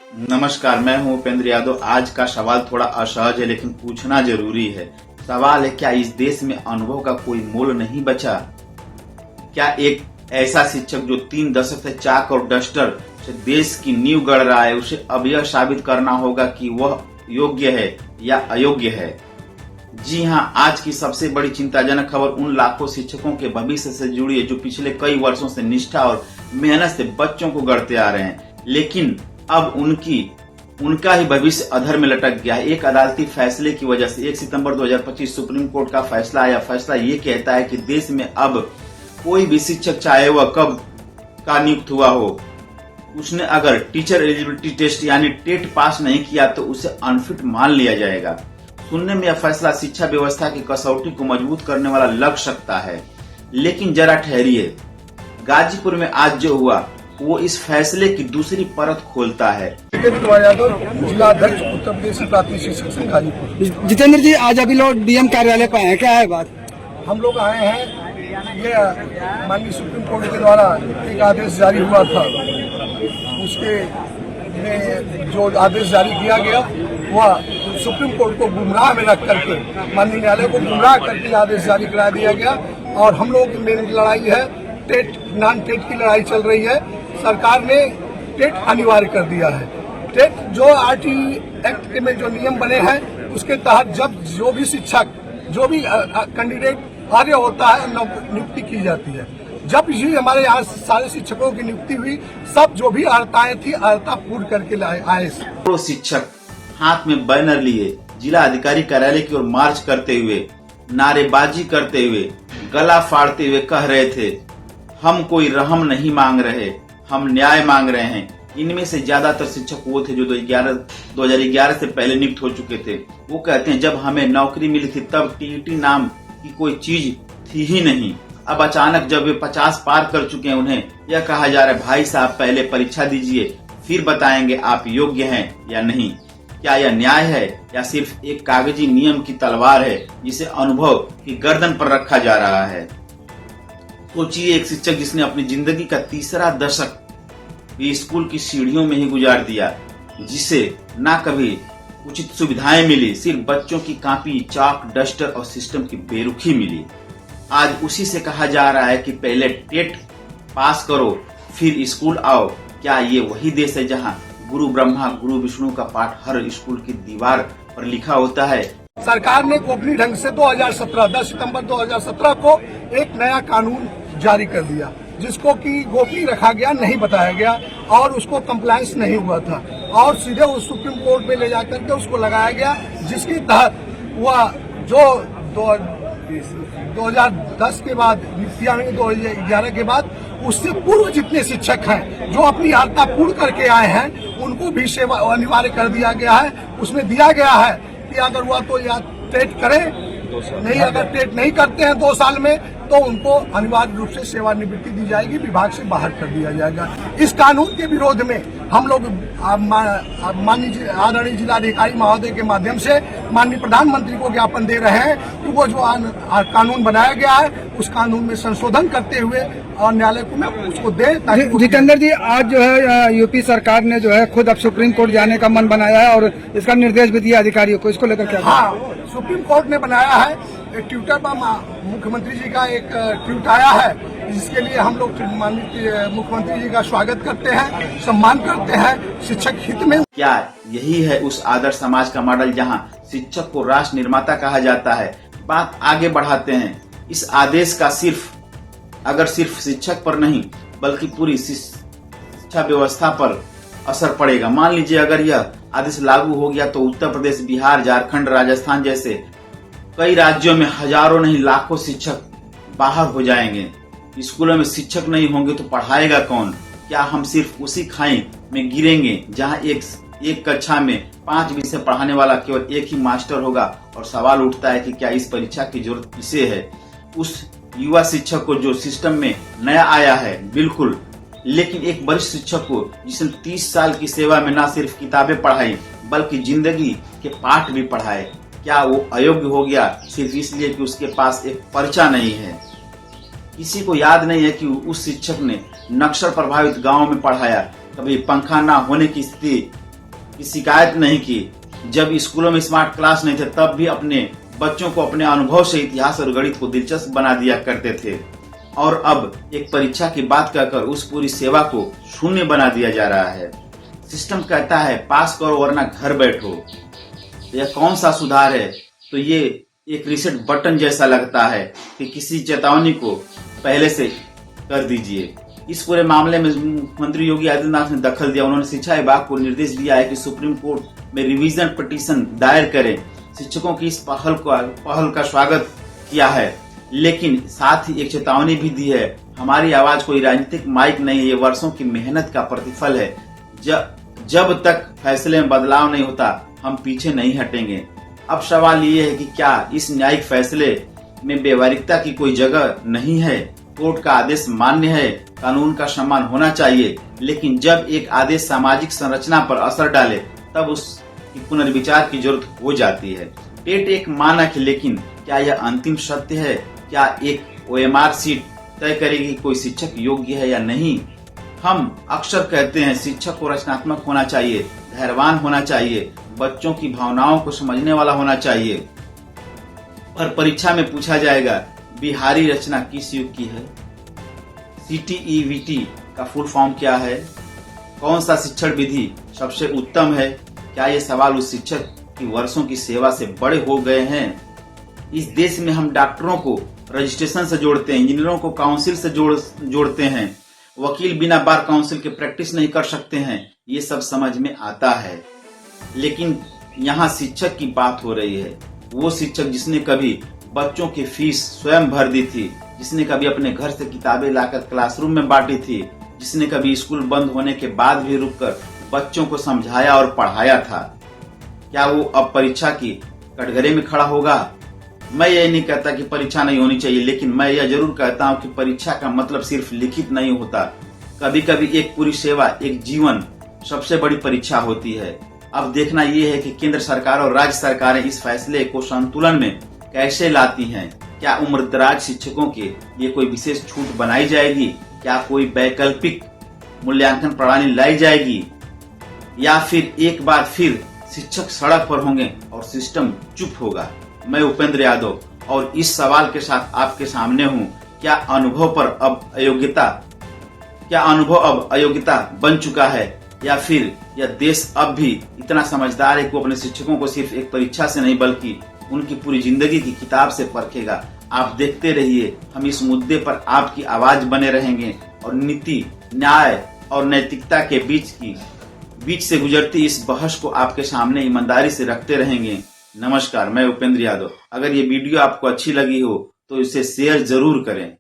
नमस्कार, मैं हूं उपेंद्र यादव। आज का सवाल थोड़ा असहज है लेकिन पूछना जरूरी है। सवाल है, क्या इस देश में अनुभव का कोई मोल नहीं बचा? क्या एक ऐसा शिक्षक जो 3 दशक से चाक और डस्टर से देश की नींव गढ़ रहा है, उसे अब यह साबित करना होगा कि वह योग्य है या अयोग्य है? जी हां, आज की सबसे बड़ी चिंताजनक खबर उन लाखों शिक्षकों के भविष्य से जुड़ी है जो पिछले कई वर्षों से निष्ठा और मेहनत से बच्चों को गढ़ते आ रहे हैं, लेकिन अब उनका ही भविष्य अधर में लटक गया है। एक अदालती फैसले की वजह से 1 सितंबर 2025 सुप्रीम कोर्ट का फैसला आया। फैसला ये कहता है कि देश में अब कोई भी शिक्षक, चाहे वह कब का नियुक्त हुआ हो, उसने अगर टीचर एलिजिबिलिटी टेस्ट यानी टेट पास नहीं किया तो उसे अनफिट मान लिया जाएगा। सुनने में यह फैसला शिक्षा व्यवस्था की कसौटी को मजबूत करने वाला लग सकता है, लेकिन जरा ठहरिए। गाजीपुर में आज जो हुआ वो इस फैसले की दूसरी परत खोलता है। जिला अध्यक्ष उत्तर प्रदेश प्राथमिक शिक्षक संघ गाजीपुर। जितेंद्र जी, आज अभी लोग डीएम कार्यालय पर आए हैं, क्या है बात? हम लोग आए हैं, ये माननीय सुप्रीम कोर्ट के द्वारा एक आदेश जारी हुआ था, उसके में जो आदेश जारी किया गया वह सुप्रीम कोर्ट को गुमराह में रख करके, माननीय न्यायालय को गुमराह करके आदेश जारी करा दिया गया। और हम लोगों की मेन लड़ाई है टेट, नॉन टेट की लड़ाई चल रही है। सरकार ने टेट अनिवार्य कर दिया है। टेट जो आरटीई एक्ट में जो नियम बने हैं उसके तहत जब जो भी शिक्षक, जो भी कैंडिडेट कार्य होता है, नियुक्ति की जाती है। जब ही हमारे यहाँ सारे शिक्षकों की नियुक्ति हुई, सब जो भी अर्हताएं थी अर्हता पूर्ण करके आए। तो शिक्षक हाथ में बैनर लिए जिला अधिकारी कार्यालय की ओर मार्च करते हुए, नारेबाजी करते हुए, गला फाड़ते हुए कह रहे थे, हम कोई रहम नहीं मांग रहे, हम न्याय मांग रहे हैं। इनमें से ज्यादातर शिक्षक वो थे जो 2011 से पहले नियुक्त हो चुके थे। वो कहते हैं, जब हमें नौकरी मिली थी तब टीईटी नाम की कोई चीज थी ही नहीं। अब अचानक जब वे 50 पार कर चुके हैं, उन्हें यह कहा जा रहा है, भाई साहब पहले परीक्षा दीजिए, फिर बताएंगे आप योग्य हैं या नहीं। क्या यह न्याय है या सिर्फ एक कागजी नियम की तलवार है जिसे अनुभव की गर्दन पर रखा जा रहा है? सोचिए, एक शिक्षक जिसने अपनी जिंदगी का तीसरा दशक भी स्कूल की सीढ़ियों में ही गुजार दिया, जिसे ना कभी उचित सुविधाएं मिली, सिर्फ बच्चों की कॉपी, चाक, डस्टर और सिस्टम की बेरुखी मिली। आज उसी से कहा जा रहा है कि पहले टेट पास करो फिर स्कूल आओ। क्या ये वही देश है जहां गुरु ब्रह्मा गुरु विष्णु का पाठ हर स्कूल की दीवार पर लिखा होता है? सरकार ने गोपनीय ढंग से 10 सितंबर 2017 को एक नया कानून जारी कर दिया, जिसको कि गोपनीय रखा गया, नहीं बताया गया और उसको कंप्लायंस नहीं हुआ था, और सीधे उस सुप्रीम कोर्ट में ले जाकर के उसको लगाया गया, जिसके तहत वह जो 2010 के बाद, 2011 के बाद उससे पूर्व जितने शिक्षक हैं जो अपनी अर्हता पूर्ण करके आए हैं, उनको भी सेवा अनिवार्य कर दिया गया है। उसमें दिया गया है कि अगर हुआ तो या टेट करें, नहीं अगर टेट नहीं करते हैं 2 साल में तो उनको अनिवार्य रूप से सेवानिवृत्ति दी जाएगी, विभाग से बाहर कर दिया जाएगा। इस कानून के विरोध में हम लोग माननीय आदरणीय जिलाधिकारी महोदय के माध्यम से माननीय प्रधानमंत्री को ज्ञापन दे रहे हैं कि वो जो कानून बनाया गया है उस कानून में संशोधन करते हुए और न्यायालय को में उसको दे। जितेंद्र जी, आज जो है यूपी सरकार ने जो है खुद अब सुप्रीम कोर्ट जाने का मन बनाया है और इसका निर्देश भी दिया अधिकारियों को, इसको लेकर क्या? हाँ, सुप्रीम कोर्ट ने बनाया है। ट्विटर पर मुख्यमंत्री जी का एक ट्वीट आया है, जिसके लिए हम लोग माननीय मुख्यमंत्री जी का स्वागत करते हैं, सम्मान करते हैं शिक्षक हित में। क्या यही है उस आदर्श समाज का मॉडल जहां शिक्षक को राष्ट्र निर्माता कहा जाता है? बात आगे बढ़ाते हैं। इस आदेश का सिर्फ शिक्षक पर नहीं बल्कि पूरी शिक्षा व्यवस्था पर असर पड़ेगा। मान लीजिए अगर यह आदेश लागू हो गया तो उत्तर प्रदेश, बिहार, झारखंड, राजस्थान जैसे कई राज्यों में हजारों नहीं लाखों शिक्षक बाहर हो जाएंगे। स्कूलों में शिक्षक नहीं होंगे तो पढ़ाएगा कौन? क्या हम सिर्फ उसी खाई में गिरेंगे जहां एक कक्षा में 5 विषय पढ़ाने वाला केवल एक ही मास्टर होगा? और सवाल उठता है कि क्या इस परीक्षा की जरूरत किसे है? उस युवा शिक्षक को जो सिस्टम में नया आया है, बिल्कुल, लेकिन एक वरिष्ठ शिक्षक को जिसने 30 साल की सेवा में न सिर्फ किताबें पढ़ाई बल्कि जिंदगी के पाठ भी पढ़ाए, क्या वो अयोग्य हो गया सिर्फ इसलिए कि उसके पास एक पर्चा नहीं है? किसी को याद नहीं है कि उस शिक्षक ने नक्सल प्रभावित गांव में पढ़ाया, कभी पंखा ना होने की स्थिति की शिकायत नहीं की। जब स्कूलों में स्मार्ट क्लास नहीं थे तब भी अपने बच्चों को अपने अनुभव से इतिहास और गणित को दिलचस्प बना दिया करते थे, और अब एक परीक्षा की बात कहकर उस पूरी सेवा को शून्य बना दिया जा रहा है। सिस्टम कहता है पास करो वरना घर बैठो। तो यह कौन सा सुधार है? तो ये एक रीसेट बटन जैसा लगता है कि किसी चेतावनी को पहले से कर दीजिए। इस पूरे मामले में मुख्यमंत्री योगी आदित्यनाथ ने दखल दिया। उन्होंने शिक्षा विभाग को निर्देश दिया है कि सुप्रीम कोर्ट में रिवीजन पिटीशन दायर करें। शिक्षकों की इस पहल का स्वागत किया है, लेकिन साथ ही एक चेतावनी भी दी है। हमारी आवाज कोई राजनीतिक माइक नहीं है, ये वर्षों की मेहनत का प्रतिफल है। जब तक फैसले में बदलाव नहीं होता हम पीछे नहीं हटेंगे। अब सवाल ये है कि क्या इस न्यायिक फैसले में व्यवहारिकता की कोई जगह नहीं है? कोर्ट का आदेश मान्य है, कानून का सम्मान होना चाहिए, लेकिन जब एक आदेश सामाजिक संरचना पर असर डाले तब उसकी पुनर्विचार की जरूरत हो जाती है। टेट एक मानक है, लेकिन क्या यह अंतिम सत्य है? क्या एक OMR सीट तय करेगी कोई शिक्षक योग्य है या नहीं? हम अक्सर कहते हैं शिक्षक को रचनात्मक होना चाहिए, धैर्यवान होना चाहिए, बच्चों की भावनाओं को समझने वाला होना चाहिए। पर परीक्षा में पूछा जाएगा बिहारी रचना किस युग की है? CTEVT का फुल फॉर्म क्या है? कौन सा शिक्षण विधि सबसे उत्तम है? क्या ये सवाल उस शिक्षक की वर्षों की सेवा से बड़े हो गए हैं? इस देश में हम डॉक्टरों को रजिस्ट्रेशन से जोड़ते हैं, इंजीनियरों को काउंसिल से जोड़ते हैं, वकील बिना बार काउंसिल के प्रैक्टिस नहीं कर सकते हैं। ये सब समझ में आता है, लेकिन यहाँ शिक्षक की बात हो रही है। वो शिक्षक जिसने कभी बच्चों की फीस स्वयं भर दी थी, जिसने कभी अपने घर से किताबें लाकर क्लासरूम में बांटी थी, जिसने कभी स्कूल बंद होने के बाद भी रुककर बच्चों को समझाया और पढ़ाया था, क्या वो अब परीक्षा की कटघरे में खड़ा होगा? मैं ये नहीं कहता कि परीक्षा नहीं होनी चाहिए, लेकिन मैं यह जरूर कहता हूँ कि परीक्षा का मतलब सिर्फ लिखित नहीं होता। कभी कभी एक पूरी सेवा, एक जीवन सबसे बड़ी परीक्षा होती है। अब देखना ये है कि केंद्र सरकार और राज्य सरकारें इस फैसले को संतुलन में कैसे लाती हैं। क्या उम्रदराज शिक्षकों के लिए कोई विशेष छूट बनाई जाएगी? क्या कोई वैकल्पिक मूल्यांकन प्रणाली लाई जाएगी? या फिर एक बार फिर शिक्षक सड़क पर होंगे और सिस्टम चुप होगा? मैं उपेंद्र यादव और इस सवाल के साथ आपके सामने हूँ। क्या अनुभव अब अयोग्यता बन चुका है, या फिर यह देश अब भी इतना समझदार है कि वो अपने शिक्षकों को सिर्फ एक परीक्षा से नहीं बल्कि उनकी पूरी जिंदगी की किताब से परखेगा? आप देखते रहिए, हम इस मुद्दे पर आपकी आवाज बने रहेंगे और नीति, न्याय और नैतिकता के बीच से गुजरती इस बहस को आपके सामने ईमानदारी से रखते रहेंगे। नमस्कार, मैं उपेंद्र यादव। अगर ये वीडियो आपको अच्छी लगी हो तो इसे शेयर जरूर करें।